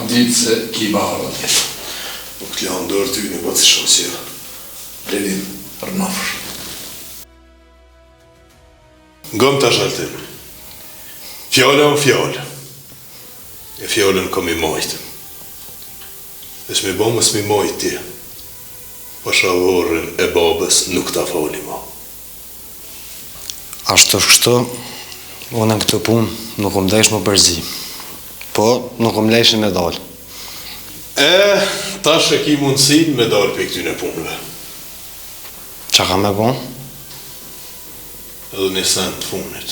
kam ditë se ki barë atje. Po këtë janë ndërë ty në bëtë si shosja. Blerim, rënafër. Ngëm të shaltim. Fjalla o fjallë. E fjallën kom i majtë. E shmi bo më s'mi majtë ti. Po shavorën e babës nuk ta fali ma. Ashtë të kështu, unë në këtë punë nuk më desh më përzi. Po, nuk më lejsh me dalë. Tash e ki mundësin me dalë për këtyne punëve. Qa ka me bo? Edhe një sen të funit.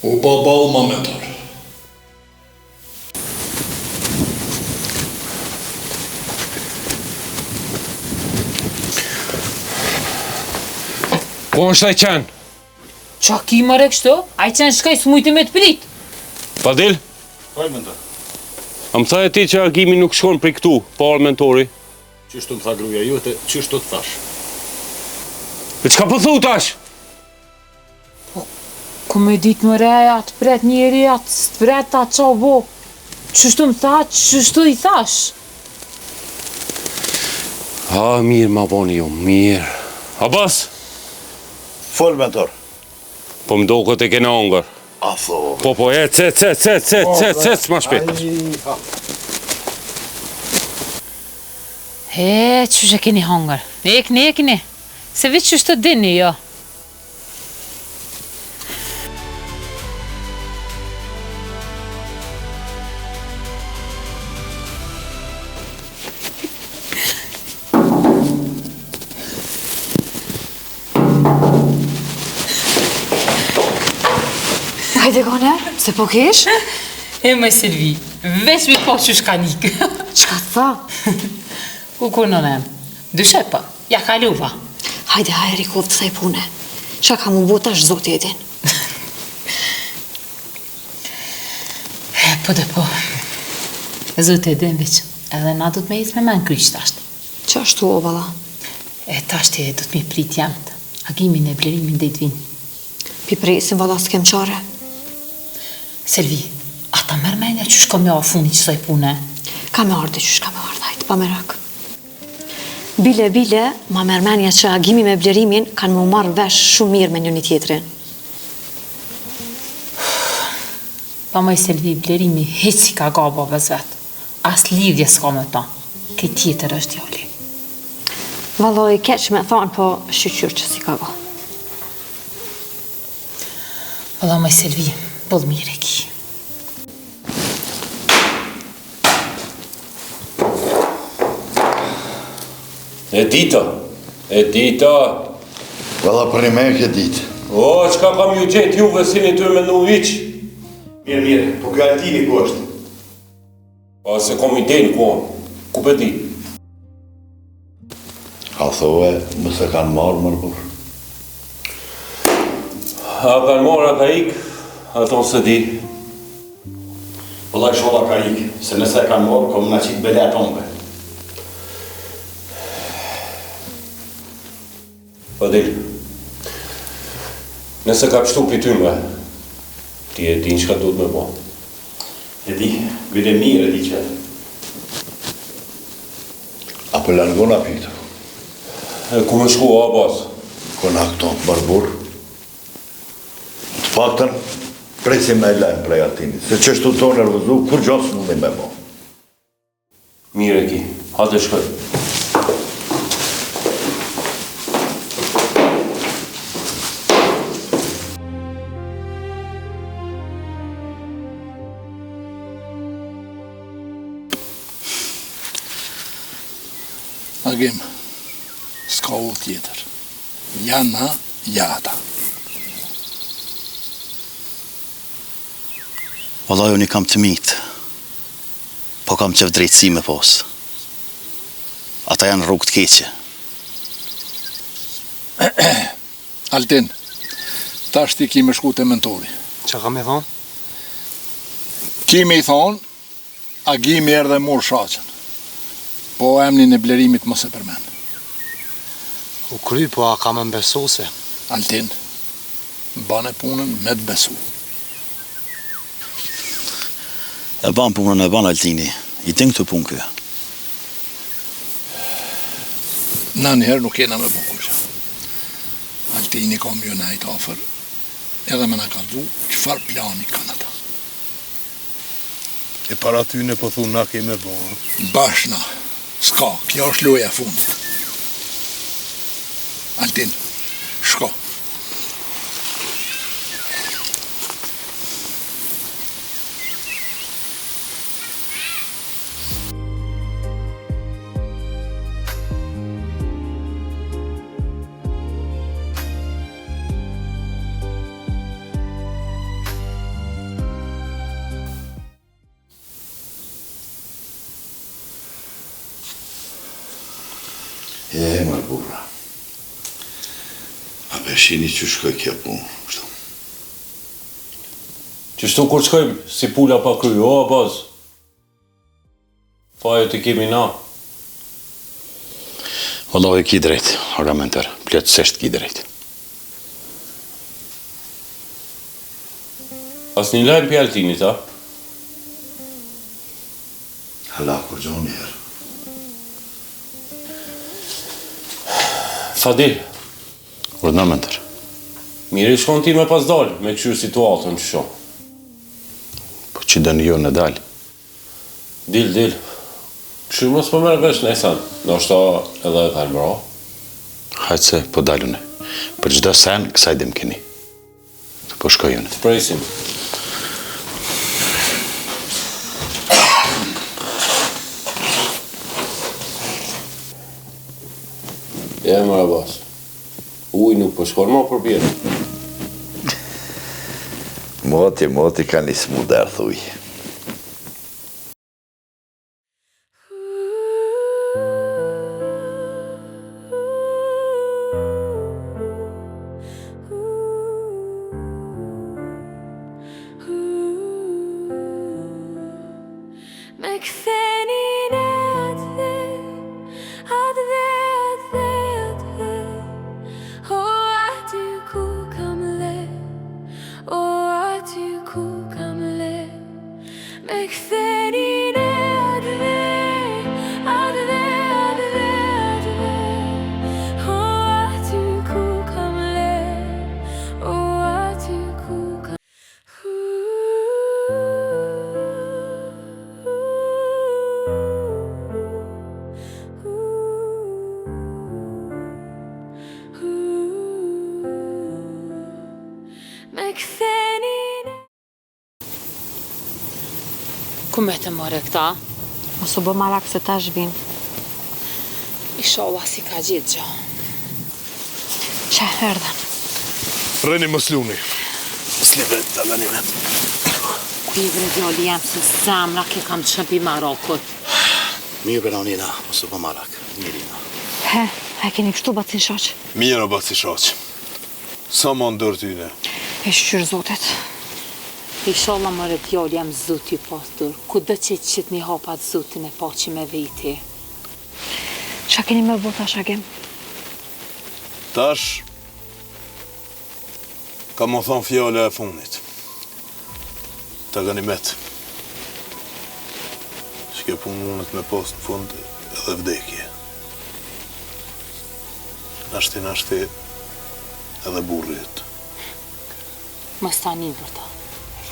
U pa balë ma mentor. Po është ai qenë? Qa ki mëre kështu? Ai qenë shkaj së mujti me të prit. Padil? Poj, mentor. A më thaj e ti që agimi nuk shkon për këtu, parë mentori? Qështu më tha gruja jote, qështu të thash? E qka po thu tash? Ku me ditë mëre, atë pret njeri, atë së pret, atë qa bo. Qështu më tha, qështu i thash? Mirë ma boni ju, mirë. Abbas? Fol, mentor. Po më do këtë e kena ongër. A tho. Po, ec, ma shpet. Qështë e keni hangër? Ekni. Se vitë qështë të dini, jo. Hajde gone, se po kesh? E më Silvi, veç mi po që shkanik. Qka të tha? Ku nënem? Dyshe pa, ja kaluva. Hajde hajri kovë të thaj pune. Qa ka mu bota është zotë jedin. Po dhe po. Zotë jedin veç, edhe na du të me isë me men kryqë tashtë. Qa ashtu o bala? E tashtë e du të mi prit jamët. Agimin e blerimin dhe i të vinë. Pi presin vala s'kem qare. Selvi, ata mërmenja qysh ka me a funi qësaj pune? Ka me arde qysh ka me arde, hajtë, pa merak. Bile, ma mërmenja që agimi me blerimin kanë më marrë vesh shumë mirë me njëni tjetrin. Pa maj Selvi, blerimi hiq si ka gaba vëz vetë. As lidhje s'ka me ta. Këj tjetër është djali. Valoj, keq me thonë, po shqyqyr që si ka ga. Valla maj Selvi, bëllë mire ki. E dita. Valla për një me e këtë ditë. O, qka kam ju gjetë juve si një të me në uviq? Mirë, po Galtini ku është? Pa se kom i denë ku për di? A thove, mëse kanë marë mërë. A kanë marë, a ka ikë, ato se di. Valla shola ka ikë, se nëse kanë marë, kom në qitë bele atombe. Padil, nëse ka pështu për ty me, ti e din që ka duhet me po. E di, vide mirë e di që. Apo langona piktë? Ku me shku, Abbas? Kona këto barbur. Të faktën, presim me e lajmë prej atinit. Se që shtu tonë nervozu, kur gjosë mundi me mo. Mire ki, hajde shkoj. Agim, s'ka u tjetër. Jana, jata. Vallaj, unë i kam të mitë, po kam qef drejtësi me posë. Ata janë rrugë të keqe. Altin, tash ti ki me shku të mentori. Qa ka me thonë? Ki me i thonë, Agimi erë dhe mor shaqen. Po emnin e blerimit mos e përmen. U kry, po a ka me mbesu se? Altin, bane punën me të besu. E ban punën e ban Altini. I tin këtë punë kjo. Na njëherë nuk jena me bukur që. Altini ka më jonajt afer, edhe me na ka du, qëfar plani kanë ata. E para ty në po thunë na keme bo. Bashna, s'ka, kjo është loja e fundit. Altin, shko. E, mërë burra. A beshini që shkoj kja punë, shtu. Qështu kur shkojmë, si pula pa kry, o, baz. Fajo të kemi na. Wallahi ki drejt, argumenter. Plotësisht ki drejt. As një lajmë për Altinit, a? Hala, kur gjohë njerë. Fadil, Ordnamenter. mirë i shkon ti me pas dalë, me këshyrë situatën që shumë. Po që dënë jo në dalë. Dil. Këshyrë mos për mërë vesh në esan, në është ta edhe e talë mëra. Hajtë se, po dalune. Për gjdo sen, kësaj dim keni. Po shkojune. Të presim. Ja, mëra bas. Uj nuk po shkon ma për bjerë. Moti ka një smuder, thuj. Me këtheni në atë o aty ku kam le, o aty ku kam le. Me këtheni në atë o aty ku kam le, o aty ku kam me këtheni në Ku me të mëre këta? Mos u bë marak se ta zhvin. Inshallah si ka gjithë gjë. Qa herdhen. Reni mos luni. Slive të ganimet. Bivre djoli jam se zamra ke kam të shëmpi Marokut. Mirë Benonina, mos u po marak. Mirina. He keni kështu bacin shoq. Mirë o basi shoq. Sa më ndër tyne? E shqyrë zotit. Inshallah mëre djoli jam zuti pastur. Ku dë që qitë një hapat zutin e paci me veti. Qa keni me bota shagim? Tash, ka më thonë fjale e fundit. Të ganimet. Shke punë mundet me post në fund edhe vdekje. Nashti edhe burrit. Mas ta një vërta.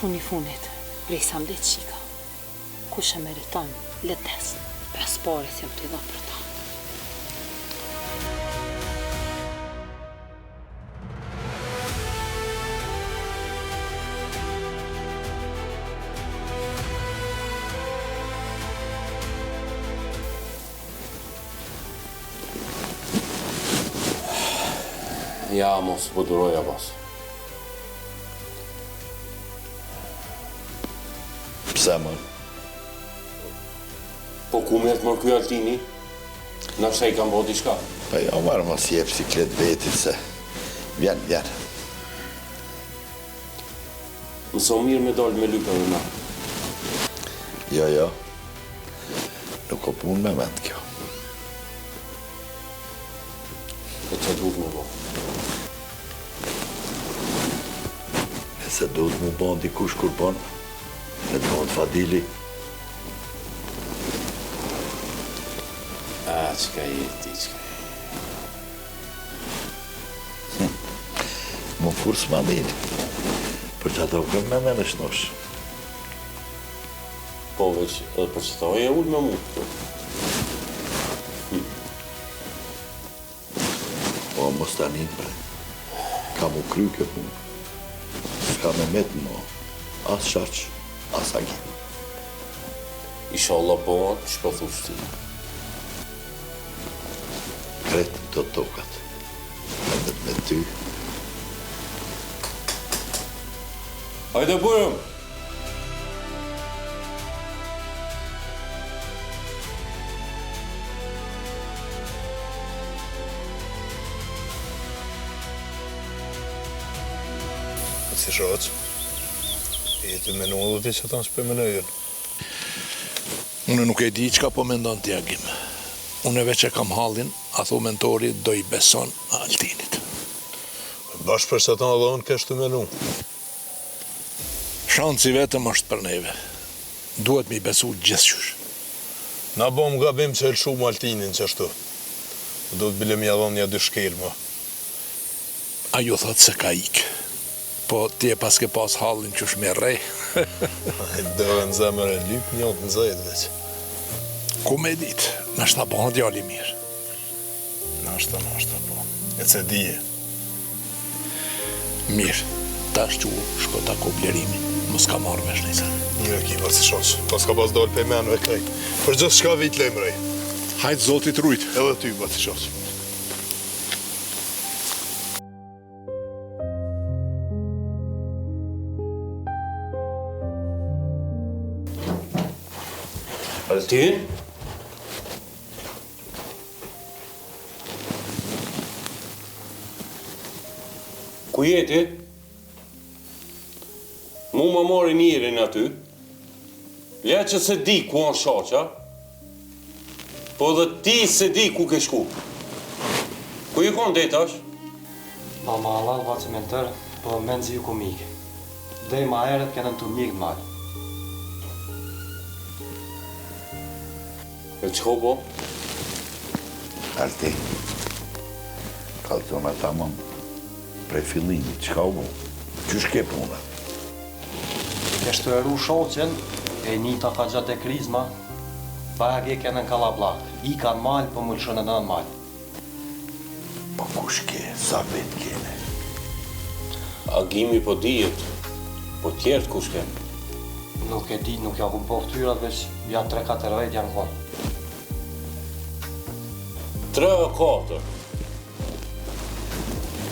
Funit, prej sa mdet qika. Kush e meriton, letes, pes pare si më të dha për ta. Ja, mos po duroja bas. Pse më? Po ku me të mërë kjo Altini? Në shte i kam bërë diçka. Pa jo marë mos jep siklet vetit se vjen. Mëso mirë me dollë me lype dhe na. Jo. Nuk o punë me vend kjo. E që duhet me bo. Nëse duhet mu bon dikush kur bon, në të bon Fadili, çka jeti, çka. Më kur s'ma dini. Për që ato këm me në shnosh. Po veç, edhe për që ta e ullë me mu. Po, mos tani, bre. Ka mu kry kjo punë. S'ka me metë më. As shaq, as agin. Inshallah po, shpëthush ti. Kretë të tokat. Edhe me ty. Hajde bërëm! Si shoq, jetë me nullë ti që tanë shpe me nëjën. Unë nuk e di qka po mendon ti Agim. Unë veç e kam hallin, a thu mentori do i beson Altinit. Bashkë për që tanë dhe unë keshtu me nu. Shanci vetëm është për neve. Duhet mi besu gjithqysh. Na bom gabim që e lëshu Altinin qështu. Do të bile mja dhonë një dy shkel, ma. Ajo thot se ka ikë. Po ti e pas ke pas hallin që shme rej. Dove në zemër e lyp, njët në zajt veç. Ku me dit, nështë ta bëhë djali mirë. Nashta, po. E ce dije. Mirë, ta shqu shko ta ku blerimin. Mos ka marrë vesh nëjse. Një e kiva si shosh, pas ka pas dollë pe menve kaj. Për gjithë shka vit lemrej. Hajtë zotit rujt. Edhe ty, ba si shosh. Altin? Ku jeti? Mu më mori njërin aty. Le që se di ku anë shaqa, po dhe ti se di ku ke shku. Ku i konë detash? Pa ma Allah vacë me në tërë, po me nëzi ju ku mikë. Dhe ma herët kënë në të mikë të malë. E qko po? Alti, kalzona tamam. Prej fillimit, qka u bu? Qysh ke puna? Kështë të eru shoqen, e njëta ka gjatë e krizma, bagje kënë në kalablak. I kanë malë, po më lëshën e në malë. Po kush ke, sa vet kene? Agimi po dijet, po tjertë kush ke? Nuk e di, nuk ja ku po ftyrat, veç janë 3-4 vetë janë konë. 3-4.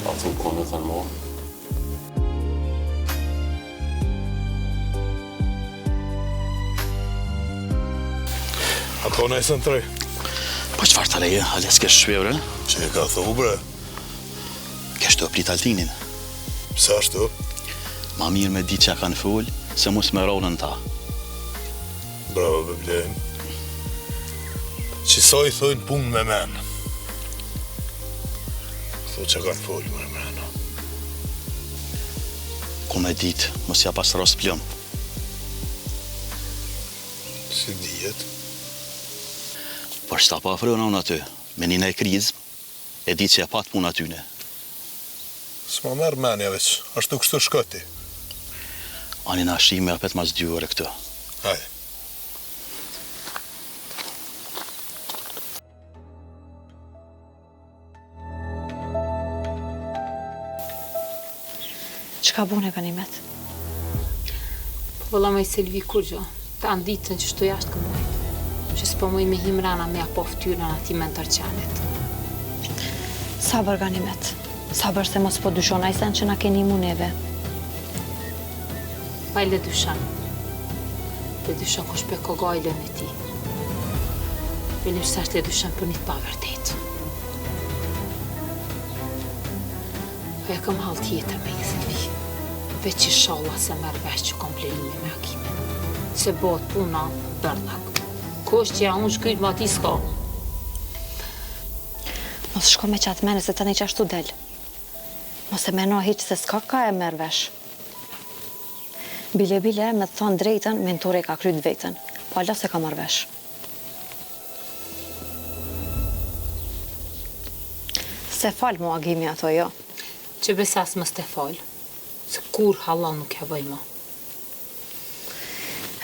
A thu kone thënë morë. Ato nëjësën 3. Po qëfar të leje, ales kesh shpevre? Që e ka thu, bre? Kesh të prit Altinin. Pse ashtu? Ma mirë me ditë që kanë full, se mus me ronën ta. Bravo, beblen. Qisa i thojnë punë me menë. Thu që kanë folë me menë. Ku me ditë, mos ja pas ros plëm. Si dijet? Por shta pa afrona unë aty, me një nej krizë, e ditë që e pat punë atyne. S'ma merë menja veç, ashtu kështu shkoti. Ani na shime apet mas 2 ore këtë. Hajde. Qka bune Ganimet? Vëlla me i Selvi kur gjo, ta nditën që shtu jashtë këmojt. Që s'po moj me himrana me apo ftyrën ati mentor qenet. Sabër Ganimet. Sabër se mos po dyshon a i sen që na keni mu neve. Pa i le dyshan. Le dyshan kush pe kogajlen e ti. Velim që sashtë le dyshan për një të pavërtet. Po ja kam halë tjetër me i Selvi. Veç i shalla se merë vesh që kom blerime me Agimin. Se bot puna bërlak. Kosh që ja unë shkyjt ma ti s'ka. Mos shko me qatë mene se tani që ashtu del. Mos e meno hiq se s'ka ka e merë vesh. Bile me të thonë drejten, mentore ka kryt vetën. Po ala se ka marrë vesh. Se falë mu agimi ato, jo. Që besas mës të falë, se kur halal nuk ja bëj më.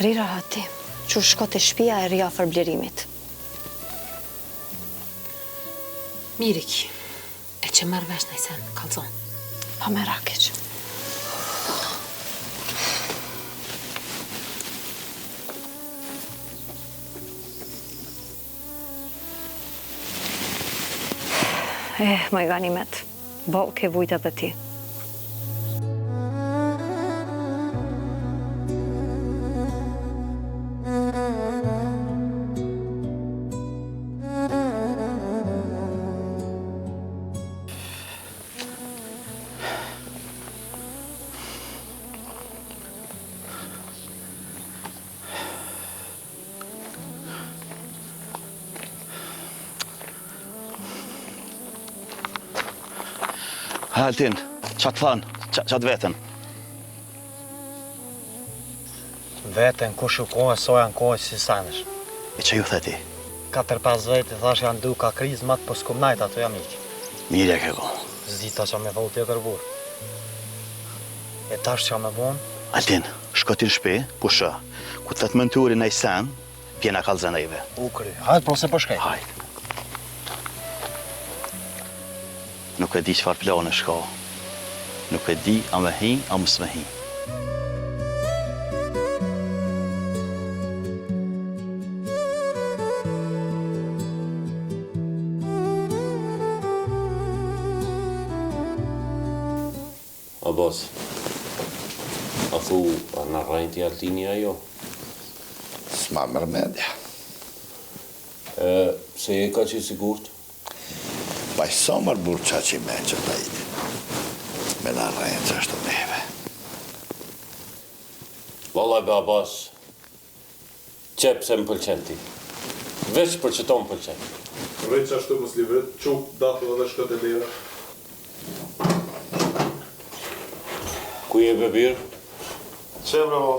Rira hati, që shko të shpia e rria për blerimit. Mirik, e që mërë vesh në i sen, kalzon. Pa me rakiq. Më i ganimet, bo ke vujt edhe ti. Altin, qatë thanë, qatë vetën? Vetën, ku shukohë, so janë kohë si sanësh. E që ju theti? 4-5 vetë, thash janë du ka krizë matë, po s'kum najt ato jam iqë. Mirë e ke ko. Zdita që me thonë tjetër burë. E tash që me vonë? Altin, shko ti në shpi, pusha. Ku të të mënturi në i sen, pjena kalzën e ive. U kry, hajtë pro se po shkej. Hajtë. Nuk e di qëfar planë shka. Nuk e di a me hi, a mës me hi. Abbas, a thu, a në rajnë t'i Altini ajo? S'ma mërmendja. Se e ka që i sigurt? Pa i sa mërë burë qa që i me që ta i me në rejnë që është të neve. Vallaj be Abbas, qep se më pëlqen ti. Veç për që to më pëlqen. Rejtë që ashtu mos livret, quk, datë dhe shkët e lera. Ku je bebir? Që bravo?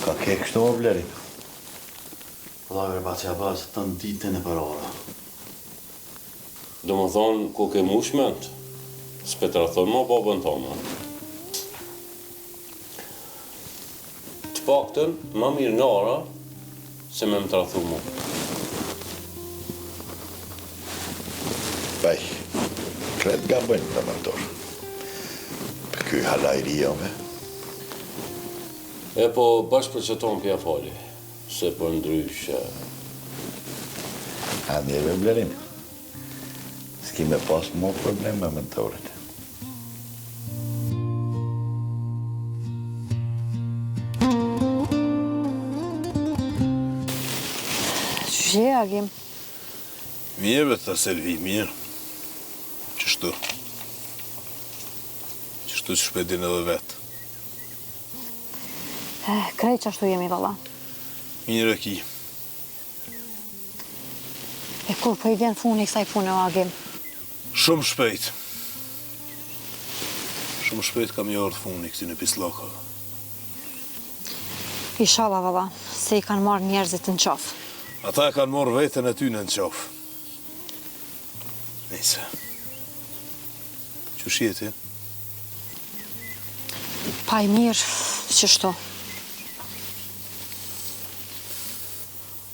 Ka ke kështu o bleri? Vllai baci Abbas, të në ditën e parora. Do më thonë, ku ke mushment, s'petra thonë ma babën tonë. Të paktën, ma mirë nara, se me më trathu mu. Baj, kretë ga bëjnë të mëntor. Për këj halajri jome. E po, bashkë për që tonë pja fali, se për ndryshe. A njeve blerim. S'ki me pas mo problem me mentorit. Qëshje, Agim? Mirë, të Selvi, mirë. Qështu? Qështu që shpedin edhe vetë. Krejt që ashtu jemi, valla. Mirë e ki. E kur për i vjen funi kësaj pune, o Agim? Shumë shpejt. Shumë shpejt kam jorë funi këti në pislakave. Inshallah, valla, se i kanë marrë njerëzit në qafë. Ata e kanë morë vetën e ty në qafë. Nese. Qësh jeti? Pa i mirë, qështu.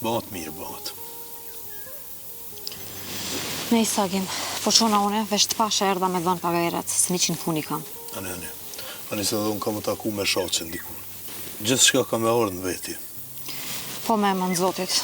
Bëhat mirë, bëhat. Nejse, Agim, po qona une, vesh të pashe erdha me dhënë pagajret, se 100 funi kam. Ane. Ani se dhe unë kam të taku me shaqen dikun. Gjithë shka kam e orë në veti. Po me emën Zotit.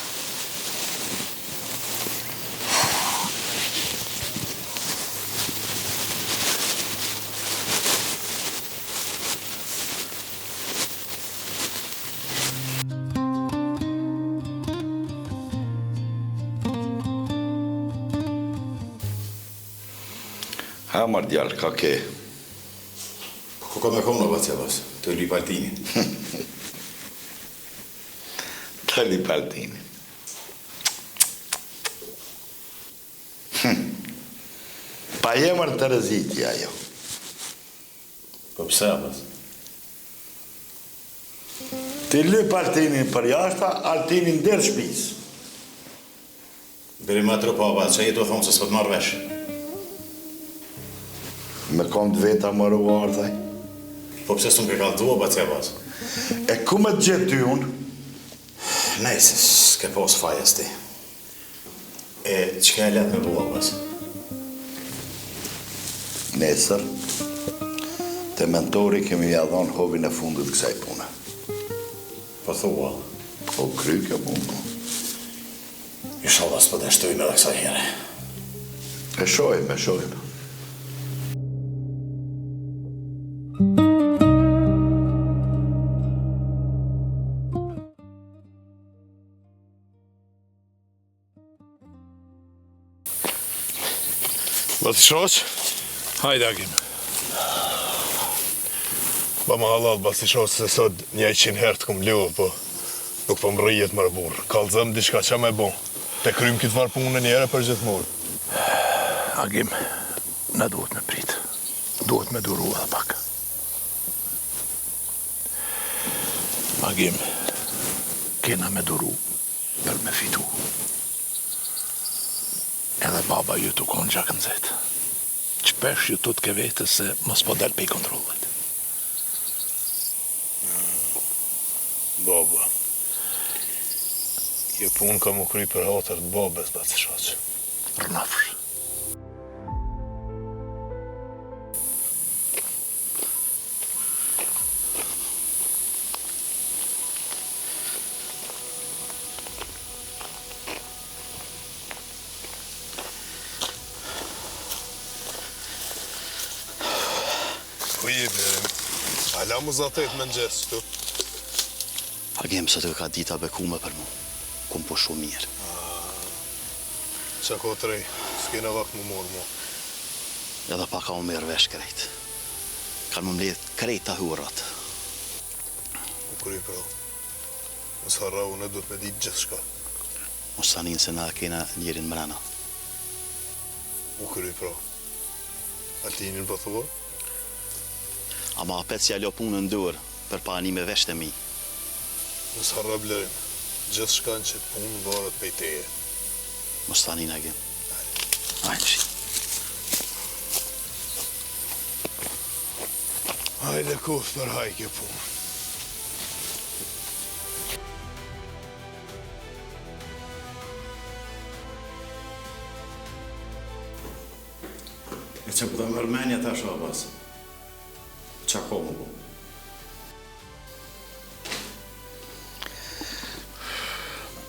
Ha, marrë djallë, ka ke? Ko ka me kom në bacja bas, të li Altini. Të li Altini. Pa jemër të rëzitja, jo. Po pëse, bas? Ti lyp Altinin për jashta, Altinin der shtëpis. Beri ma trupa, që i të thonë se s'pët marrë vesh. Me kom të veta më ruar, thaj. Po pse s'unë ke kalëtua, bacja bas? E ku me të gjetë ty unë? Nejse, s'ke pos fajes ti. E qëka e letë me bua, bas? Nesër, te mentori kemi jadhon hovin e fundit kësaj pune. Po thua? Po kry kjo punë. Inshallah s'pët e shtojmë edhe kësa here. E shojmë, e shojmë. Bati shoq? Hajde, Agim. Ba ma halal, bati shoq, se sot 100 herë të kum ljohë, po nuk po më rrijet më rëburë. Kalëzëm diçka qa me bon. Te krymë këtë farë punë njëre për gjithmonë. Agim, ne duhet me prit. Duhet me duru edhe pak. Agim, kena me duru për me fitu. Edhe baba ju të konë gjakën zetë. Qpesh ju të ke vete se mos po del pe i kontrollet. Baba. Kjo punë ka më kry për hatër të babes, bati shoq. Rënafsh. Ku je, Blerim? Ala më zatet me nxes këtu. Agim, se të ka dita bekume për mu. Kum po shumë mirë. Qa ko të rej, s'kena vakt më morë mu. Edhe pa ka më mirë vesh krejt. Kanë më mledh krejt të hurat. U kry pra. Mos harra, unë du të me ditë gjithë shka. Mos tanin se na kena njerin mrena. U kry pra. Altinin po thua? Ama apet si alo punën dur për pa një me vesh të mi. Mos harra, Blerim. Gjithë shka në që punë varet pej teje. Mos tanin, Agim. Hajde shi. Hajde kuf për haj kjo punë. E që pëtë mërmenja ta shabas? Qa ko më bu?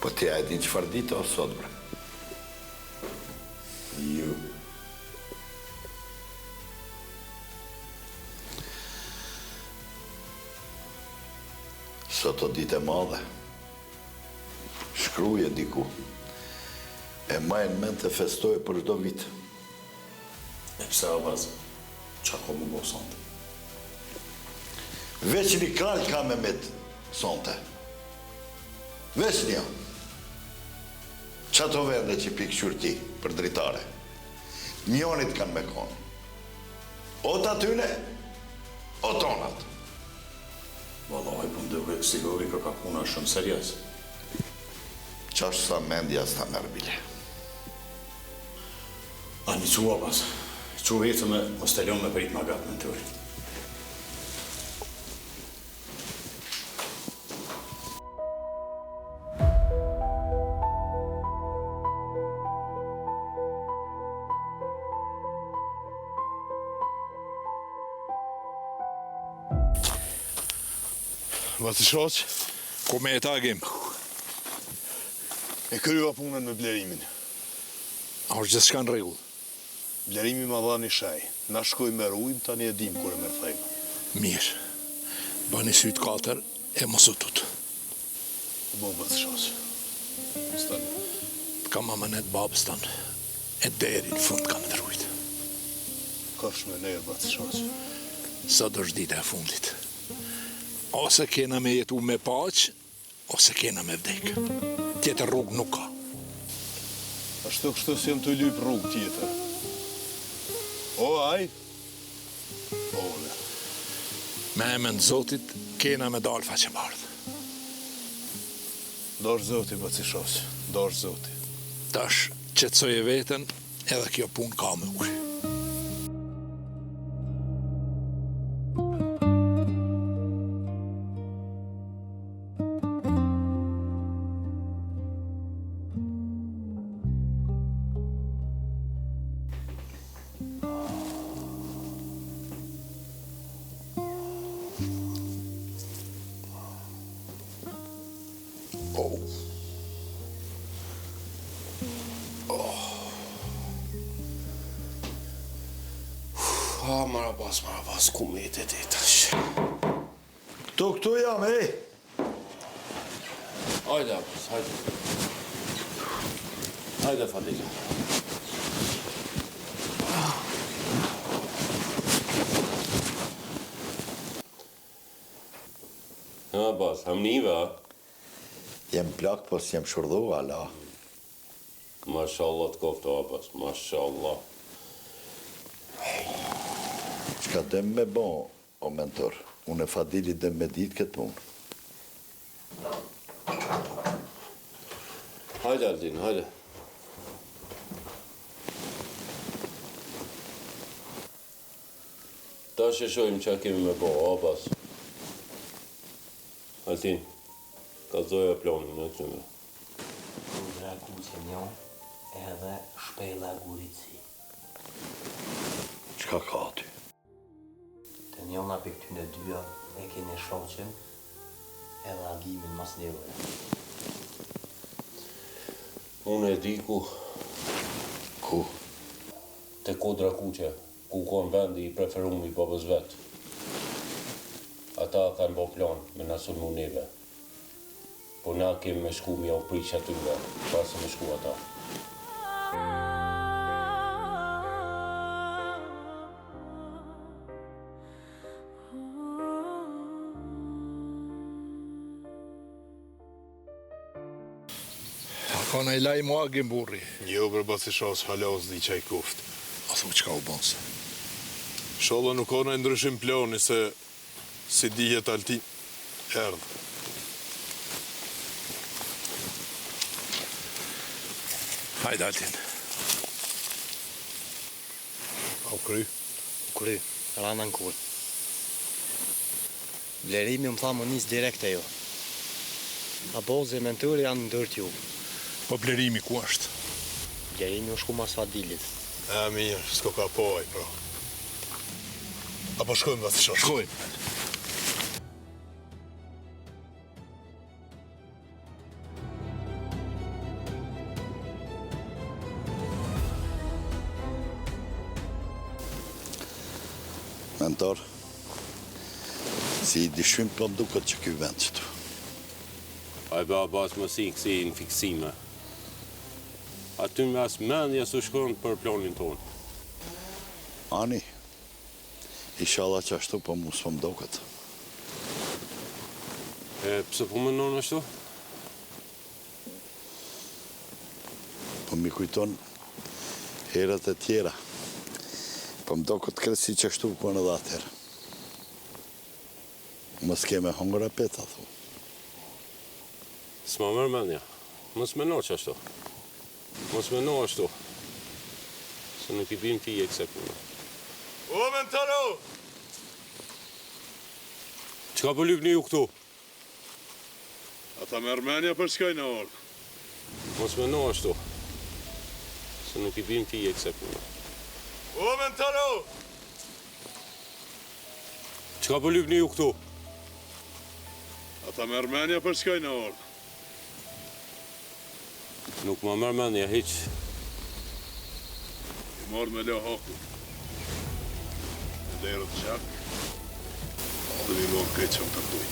Po ti a e din qëfar ditë o sot, bre? Ju. Sot o ditë e madhe. Shkruje diku. E majnë ment të festoj për çdo vit. E pse o bazë? Qa ko më bu sonte? Veç një kall ka me met sonte. Veç një. Qa të vende që pikë qyrti për dritare? Njonit kanë me konë. O të atyne, o tonat. Valoj, për ndëve siguri ka puna shumë serjes. Qa është sa mendja s'ta merë bile. A një qua pas, që vetë me mos të ljonë me prit ma gatë në të uri. Bati shoq, Ku me e ta, Agim? e kryva punën me Blerimin. A është gjithë shka në regull? Blerimi ma dha një shaj. Na shkoj me rujmë, tani e dim kur e merë thejmë. Mirë. Bani sytë katër e mos u tut. Bo, bati shoq. Stani. Ka mamanet babës tanë. E deri në fund ka me të rujtë. Kash me nejë, bati shoq. Sot është dita e fundit. Ose kena me jetu me paq, ose kena me vdek. Tjetër rrugë nuk ka. Ashtu kështu si jam të lyp rrugë tjetër. O, aj? O, ne. Me emën të Zotit, kena me dalë faqe bardhë. Dorë zoti, bëci shoqë, dorë zoti. Tash, qetësoje veten, edhe kjo punë ka me uj. Marabas, ku me të tash. Këtu jam, e? Hajde, Abbas, hajde. Hajde, Fadila. Abbas, hamnive, a? Jem plak, po s'jem shurdhu, ala. Mashallah të kofto, Abbas, mashallah. Qka dem me bon, o mentor? Unë e Fadili dem me dit këtë punë. Hajde, Aldin, hajde. Ta që shojmë që kemi me bo, Abbas. Aldin, ka zoja planin në të nëme. Kundra kuqe njo, edhe shpejla gurici. Qka ka aty? Të njona për këtyne dyja e kene shoqen edhe agimin mas nevojë. Unë e di ku. Ku? Te kodra kuqe, ku konë vendi i preferumi i babës vetë. Ata kanë bo plan me nësën mu neve. Po na kemi me shku mi au prish atyre, pasë me shku ata. Ka në i laj mua gimburri. Jo, për bëci shoqë, halos di qaj kuft. A thu qka u bonse? Sholla nuk ka në ndryshim plani se si dihet Altin erdhë. Hajde, Altin. Au kry? Kry, rana në kur. Blerimi më tha më njës direkt e jo. A boze e mentori janë ndërt ju. Po blerimi ku është? Blerimi u shku mas Fadilit. E mirë, s'ko ka poj, pra. Apo shkojmë bëci shoqë? Shkojmë. Mentor, si i dyshim po duket që ky vend qëtu. Ajbe Abbas më si kësi në fiksime. Aty me as mendja su shkon për planin tonë. Ani, inshallah që ashtu po mu s'po mdoket. E pse po mënon ashtu? Po mi kujton herët e tjera. Po mdoket kresi që ashtu ku në dhe atëherë. Mos keme hongër apet, a thu. S'ma mërë mendja. Mos meno që ashtu. Mos meno ashtu. Se nuk I bin fije këse punë. O, mentaro! Qka po lypni ju këtu? Ata me Armenia për shkaj në orë. Mos meno ashtu. Se nuk I bin fije këse punë. O, mentaro! Qka po lypni ju këtu? Ata me Armenia për shkaj në orë. Nuk ma mërë mendja hiq. I morë me le haku. E derë të gjak. Dhe mi morë këtë që më të dujnë.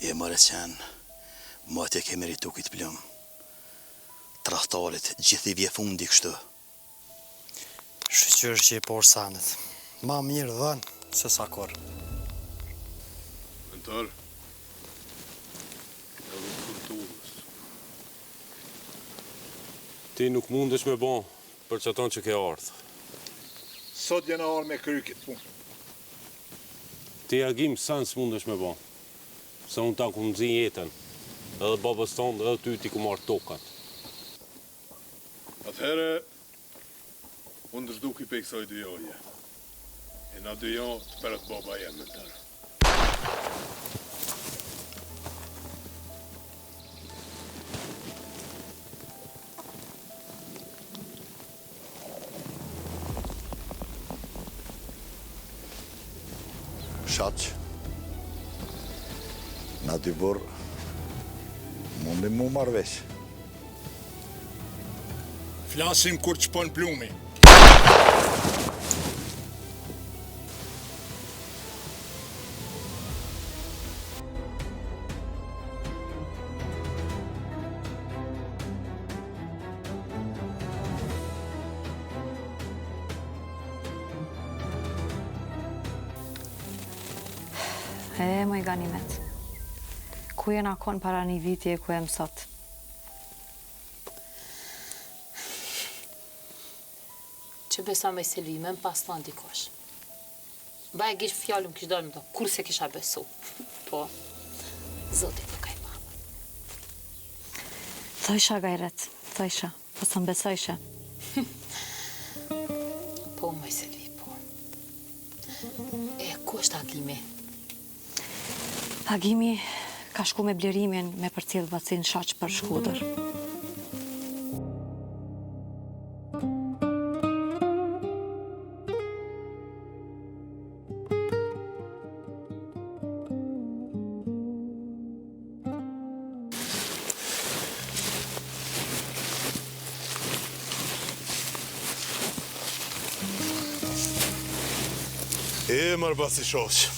Je mërë qenë Ma atje ke meritu këtë plëm. Trahtarit, gjithi vje fundi kështu. Shqyqyr që i por sanet. Ma mirë dhënë se sa kur. Mentor, edhe kulturës. Ti nuk mundesh me bon për çaton që ke ardhë. Sot jena arë me kry këtë punë. Ti agim sa s'mundesh me bon. Se unë ta ku nëzin jetën. Edhe babës tonë edhe ty ti ku marrë tokat. Atëherë, unë dëshduki pe kësaj dy joje. E na dy jo të përët baba jenë me tërë. Shaq, na dy burë, mundi mu marvesh. Flasim kur që pon plumi. Moj ganimet. Ku jena kon para një viti e ku e mësot? Që besa me Selime, më pas të ndikosh. Ba e gish fjallëm kish dalë më do, kur se kisha besu. Po, Zoti të kaj mama. Thojsha Gajret, thojsha, po së mbesojshe. Po, moj Selvi, po. E, ku është Agimi? Agimi ka shku me blerimin me përcjell vacin shaq për Shkudër. Marë basi shoqë.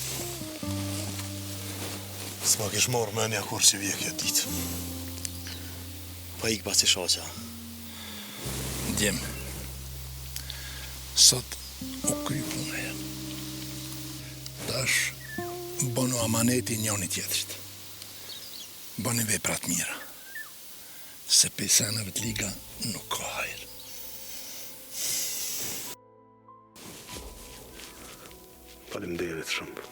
S'ma kish morë menja kur që vje kjo ditë. Pa ik basi shoqa. Djem, sot u kry punë e. Tash, bënu amaneti njoni tjetërit. Bëni veprat mira. Se pesanëve të liga nuk ka hajrë. Faleminderit shumë.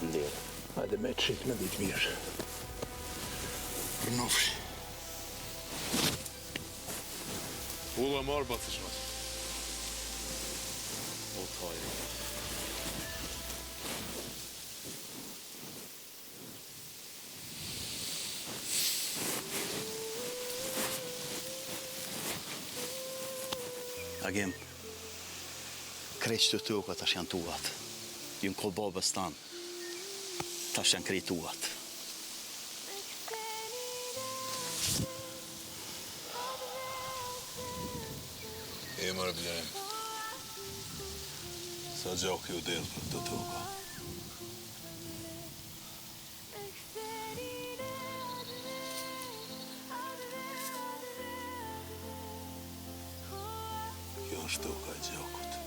Ndjerë. Hajde me të shqit me ditë mirë. Për nofri. Ulla marë basi shoqë. O tajë. Agim, krejt që të toka tash janë tuat. Jënë kohë babës tanë. Tash janë krejt tuat. E marë blerim. Sa gjoki u delë për të toka. Kjo është toka e gjokut.